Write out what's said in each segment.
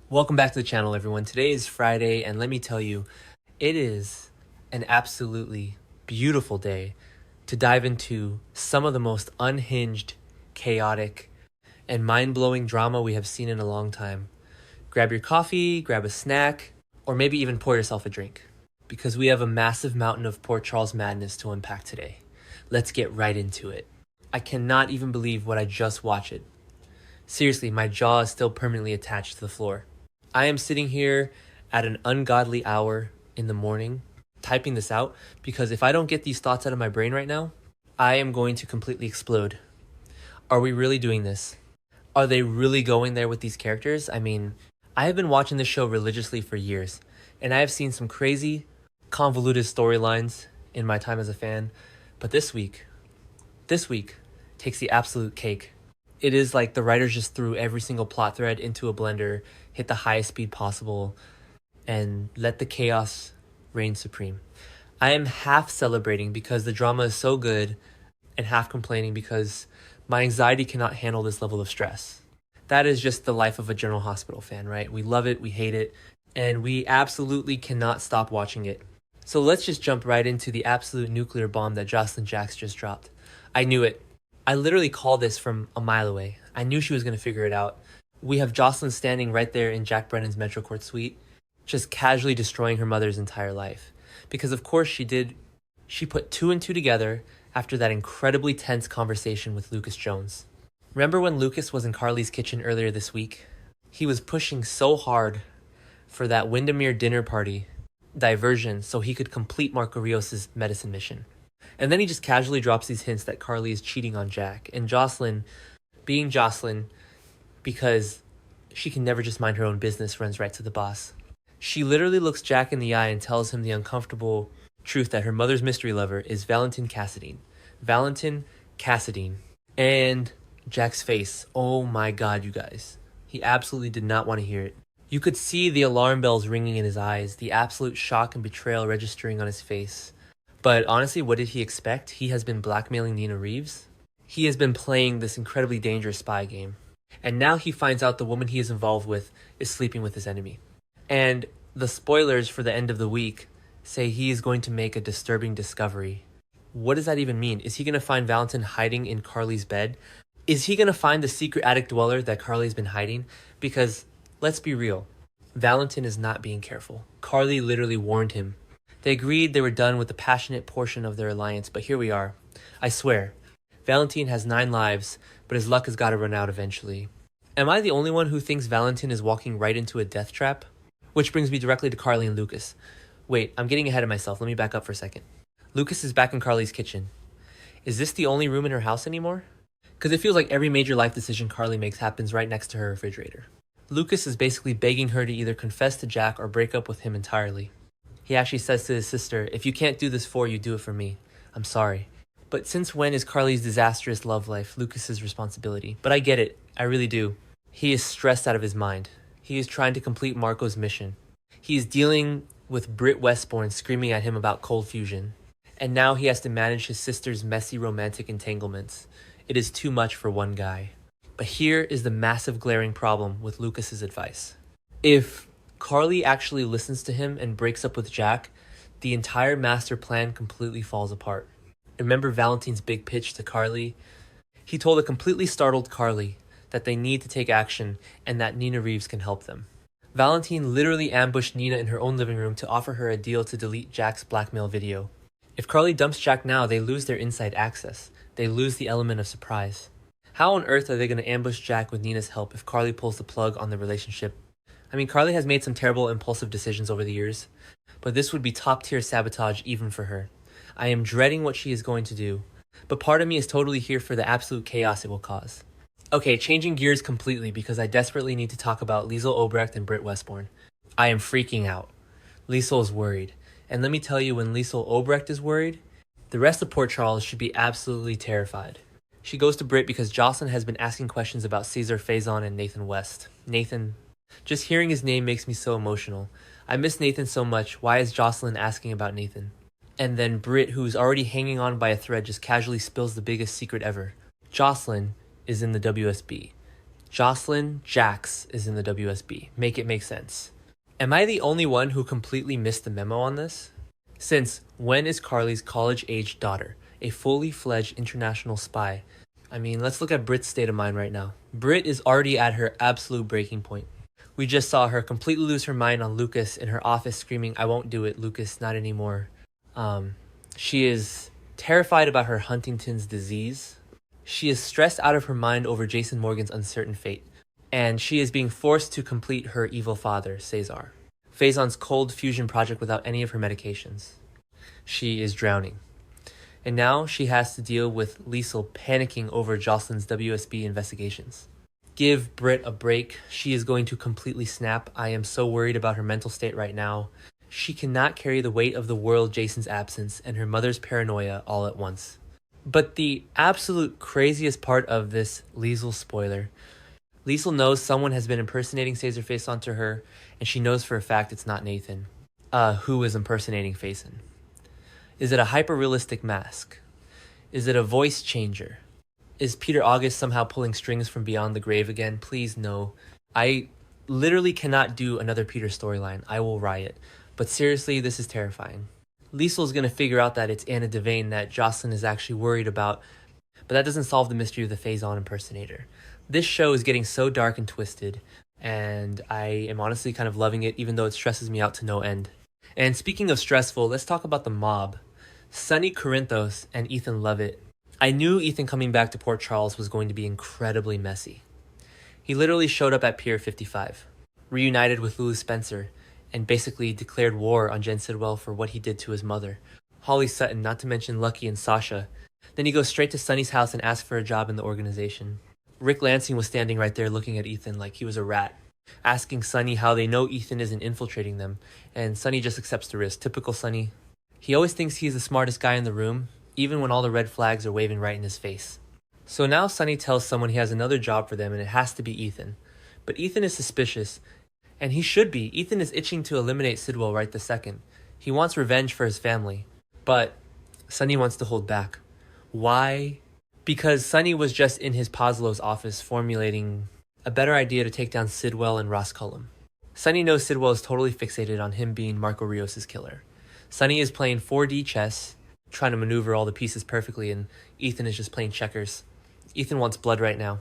Welcome back to the channel, everyone. Today is Friday, and let me tell you, it is an absolutely beautiful day to dive into some of the most unhinged, chaotic, and mind-blowing drama we have seen in a long time. Grab your coffee, grab a snack, or maybe even pour yourself a drink, because we have a massive mountain of Port Charles madness to unpack today. Let's get right into it. I cannot even believe what I just watched. Seriously, my jaw is still permanently attached to the floor. I am sitting here at an ungodly hour in the morning typing this out because if I don't get these thoughts out of my brain right now, I am going to completely explode. Are we really doing this? Are they really going there with these characters? I mean, I have been watching this show religiously for years, and I have seen some crazy, convoluted storylines in my time as a fan, but this week takes the absolute cake. It is like the writers just threw every single plot thread into a blender, hit the highest speed possible, and let the chaos reign supreme. I am half celebrating because the drama is so good, and half complaining because my anxiety cannot handle this level of stress. That is just the life of a General Hospital fan, right? We love it, we hate it, and we absolutely cannot stop watching it. So let's just jump right into the absolute nuclear bomb that Jocelyn Jacks just dropped. I knew it. I literally called this from a mile away. I knew she was going to figure it out. We have Jocelyn standing right there in Jack Brennan's Metro Court suite, just casually destroying her mother's entire life. Because of course she did. She put two and two together after that incredibly tense conversation with Lucas Jones. Remember when Lucas was in Carly's kitchen earlier this week? He was pushing so hard for that Windermere dinner party diversion so he could complete Marco Rios' medicine mission. And then he just casually drops these hints that Carly is cheating on Jack. And Jocelyn, being Jocelyn, because she can never just mind her own business, runs right to the boss. She literally looks Jack in the eye and tells him the uncomfortable truth that her mother's mystery lover is Valentin Cassadine. Valentin Cassadine. And Jack's face. Oh my god, you guys. He absolutely did not want to hear it. You could see the alarm bells ringing in his eyes, the absolute shock and betrayal registering on his face. But honestly, what did he expect? He has been blackmailing Nina Reeves. He has been playing this incredibly dangerous spy game. And now he finds out the woman he is involved with is sleeping with his enemy. And the spoilers for the end of the week say he is going to make a disturbing discovery. What does that even mean? Is he going to find Valentin hiding in Carly's bed? Is he going to find the secret attic dweller that Carly's been hiding? Because, let's be real, Valentin is not being careful. Carly literally warned him. They agreed they were done with the passionate portion of their alliance, but here we are. I swear, Valentin has 9 lives, but his luck has got to run out eventually. Am I the only one who thinks Valentin is walking right into a death trap? Which brings me directly to Carly and Lucas. Wait, I'm getting ahead of myself. Let me back up for a second. Lucas is back in Carly's kitchen. Is this the only room in her house anymore? Because it feels like every major life decision Carly makes happens right next to her refrigerator. Lucas is basically begging her to either confess to Jack or break up with him entirely. He actually says to his sister, if you can't do this for you, do it for me. I'm sorry. But since when is Carly's disastrous love life Lucas's responsibility? But I get it. I really do. He is stressed out of his mind. He is trying to complete Marco's mission. He is dealing with Britt Westbourne screaming at him about cold fusion. And now he has to manage his sister's messy romantic entanglements. It is too much for one guy. But here is the massive glaring problem with Lucas's advice. If Carly actually listens to him and breaks up with Jack, the entire master plan completely falls apart. Remember Valentin's big pitch to Carly? He told a completely startled Carly that they need to take action and that Nina Reeves can help them. Valentin literally ambushed Nina in her own living room to offer her a deal to delete Jack's blackmail video. If Carly dumps Jack now, they lose their inside access. They lose the element of surprise. How on earth are they going to ambush Jack with Nina's help if Carly pulls the plug on the relationship? I mean, Carly has made some terrible impulsive decisions over the years, but this would be top tier sabotage even for her. I am dreading what she is going to do, but part of me is totally here for the absolute chaos it will cause. Okay, changing gears completely because I desperately need to talk about Liesel Obrecht and Britt Westbourne. I am freaking out. Liesel is worried. And let me tell you, when Liesel Obrecht is worried, the rest of Port Charles should be absolutely terrified. She goes to Britt because Jocelyn has been asking questions about Caesar Faison and Nathan West. Nathan, just hearing his name makes me so emotional. I miss Nathan so much. Why is Jocelyn asking about Nathan? And then Britt, who's already hanging on by a thread, just casually spills the biggest secret ever. Jocelyn is in the WSB. Jocelyn Jax is in the WSB. Make it make sense. Am I the only one who completely missed the memo on this? Since when is Carly's college-aged daughter a fully fledged international spy? I mean, let's look at Britt's state of mind right now. Britt is already at her absolute breaking point. We just saw her completely lose her mind on Lucas in her office screaming, "I won't do it, Lucas, not anymore." She is terrified about her Huntington's disease. She is stressed out of her mind over Jason Morgan's uncertain fate. And she is being forced to complete her evil father, Cesar. Faison's cold fusion project without any of her medications. She is drowning. And now she has to deal with Liesl panicking over Jocelyn's WSB investigations. Give Britt a break. She is going to completely snap. I am so worried about her mental state right now. She cannot carry the weight of the world Jason's absence and her mother's paranoia all at once. But the absolute craziest part of this Liesl spoiler, Liesl knows someone has been impersonating Cesar Faison to her, and she knows for a fact it's not Nathan, who is impersonating Faison. Is it a hyper-realistic mask? Is it a voice changer? Is Peter August somehow pulling strings from beyond the grave again? Please no. I literally cannot do another Peter storyline. I will riot. But seriously, this is terrifying. Liesl is going to figure out that it's Anna Devane that Jocelyn is actually worried about, but that doesn't solve the mystery of the Faison impersonator. This show is getting so dark and twisted, and I am honestly kind of loving it, even though it stresses me out to no end. And speaking of stressful, let's talk about the mob. Sonny Corinthos and Ethan Lovett. I knew Ethan coming back to Port Charles was going to be incredibly messy. He literally showed up at Pier 55, reunited with Lulu Spencer, and basically declared war on Jen Sidwell for what he did to his mother. Holly Sutton, not to mention Lucky and Sasha. Then he goes straight to Sonny's house and asks for a job in the organization. Rick Lansing was standing right there looking at Ethan like he was a rat, asking Sonny how they know Ethan isn't infiltrating them, and Sonny just accepts the risk. Typical Sonny. He always thinks he's the smartest guy in the room, even when all the red flags are waving right in his face. So now Sonny tells someone he has another job for them and it has to be Ethan. But Ethan is suspicious, and he should be. Ethan is itching to eliminate Sidwell right this second. He wants revenge for his family, but Sonny wants to hold back. Why? Because Sonny was just in his Paslow's office formulating a better idea to take down Sidwell and Ross Cullum. Sonny knows Sidwell is totally fixated on him being Marco Rios' killer. Sonny is playing 4D chess, trying to maneuver all the pieces perfectly, and Ethan is just playing checkers. Ethan wants blood right now,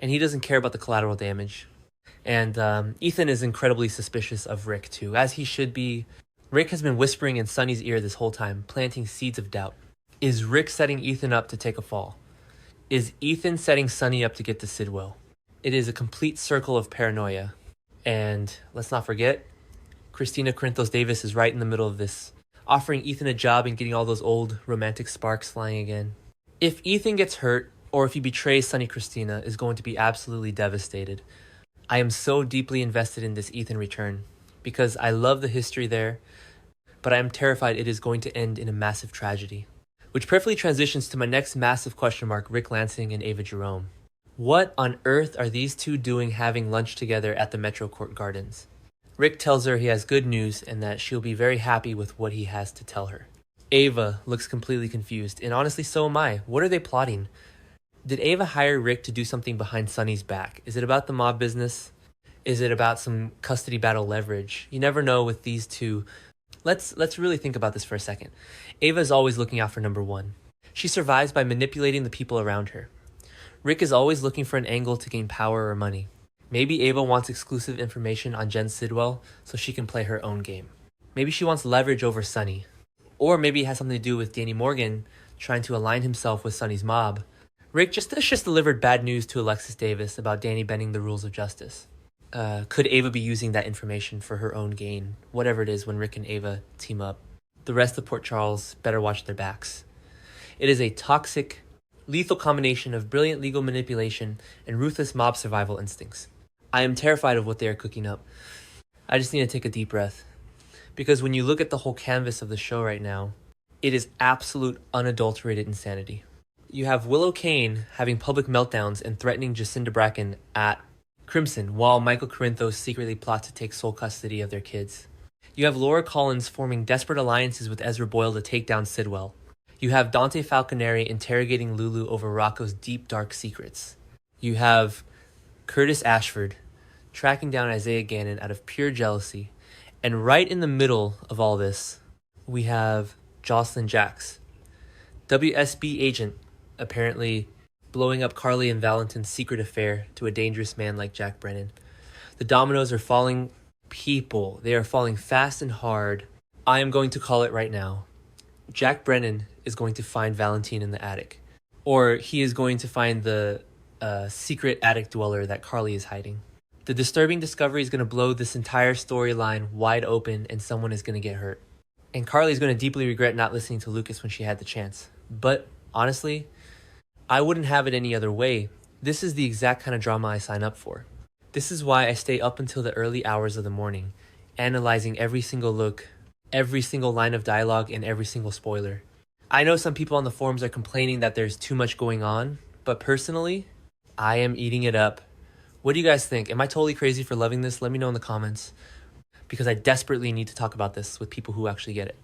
and he doesn't care about the collateral damage. And Ethan is incredibly suspicious of Rick too, as he should be. Rick has been whispering in Sonny's ear this whole time, planting seeds of doubt. Is Rick setting Ethan up to take a fall? Is Ethan setting Sonny up to get to Sidwell? It is a complete circle of paranoia. And let's not forget, Christina Corinthos Davis is right in the middle of this, offering Ethan a job and getting all those old romantic sparks flying again. If Ethan gets hurt, or if he betrays Sonny, Christina is going to be absolutely devastated. I am so deeply invested in this Ethan return, because I love the history there, but I am terrified it is going to end in a massive tragedy. Which perfectly transitions to my next massive question mark, Rick Lansing and Ava Jerome. What on earth are these two doing having lunch together at the Metro Court Gardens? Rick tells her he has good news and that she'll be very happy with what he has to tell her. Ava looks completely confused, and honestly so am I. What are they plotting? Did Ava hire Rick to do something behind Sonny's back? Is it about the mob business? Is it about some custody battle leverage? You never know with these two. Let's really think about this for a second. Ava is always looking out for number one. She survives by manipulating the people around her. Rick is always looking for an angle to gain power or money. Maybe Ava wants exclusive information on Jen Sidwell so she can play her own game. Maybe she wants leverage over Sonny. Or maybe it has something to do with Danny Morgan trying to align himself with Sonny's mob. Rick just delivered bad news to Alexis Davis about Danny bending the rules of justice. Could Ava be using that information for her own gain? Whatever it is when Rick and Ava team up. The rest of Port Charles better watch their backs. It is a toxic, lethal combination of brilliant legal manipulation and ruthless mob survival instincts. I am terrified of what they are cooking up. I just need to take a deep breath. Because when you look at the whole canvas of the show right now, it is absolute unadulterated insanity. You have Willow Kane having public meltdowns and threatening Jacinda Bracken at Crimson, while Michael Corinthos secretly plots to take sole custody of their kids. You have Laura Collins forming desperate alliances with Ezra Boyle to take down Sidwell. You have Dante Falconeri interrogating Lulu over Rocco's deep, dark secrets. You have Curtis Ashford tracking down Isaiah Gannon out of pure jealousy. And right in the middle of all this, we have Jocelyn Jacks, WSB agent, apparently blowing up Carly and Valentin's secret affair to a dangerous man like Jack Brennan. The dominoes are falling, people. They are falling fast and hard. I am going to call it right now. Jack Brennan is going to find Valentin in the attic. Or he is going to find the secret attic dweller that Carly is hiding. The disturbing discovery is going to blow this entire storyline wide open, and someone is going to get hurt. And Carly is going to deeply regret not listening to Lucas when she had the chance. But honestly, I wouldn't have it any other way. This is the exact kind of drama I sign up for. This is why I stay up until the early hours of the morning, analyzing every single look, every single line of dialogue, and every single spoiler. I know some people on the forums are complaining that there's too much going on, but personally, I am eating it up. What do you guys think? Am I totally crazy for loving this? Let me know in the comments, because I desperately need to talk about this with people who actually get it.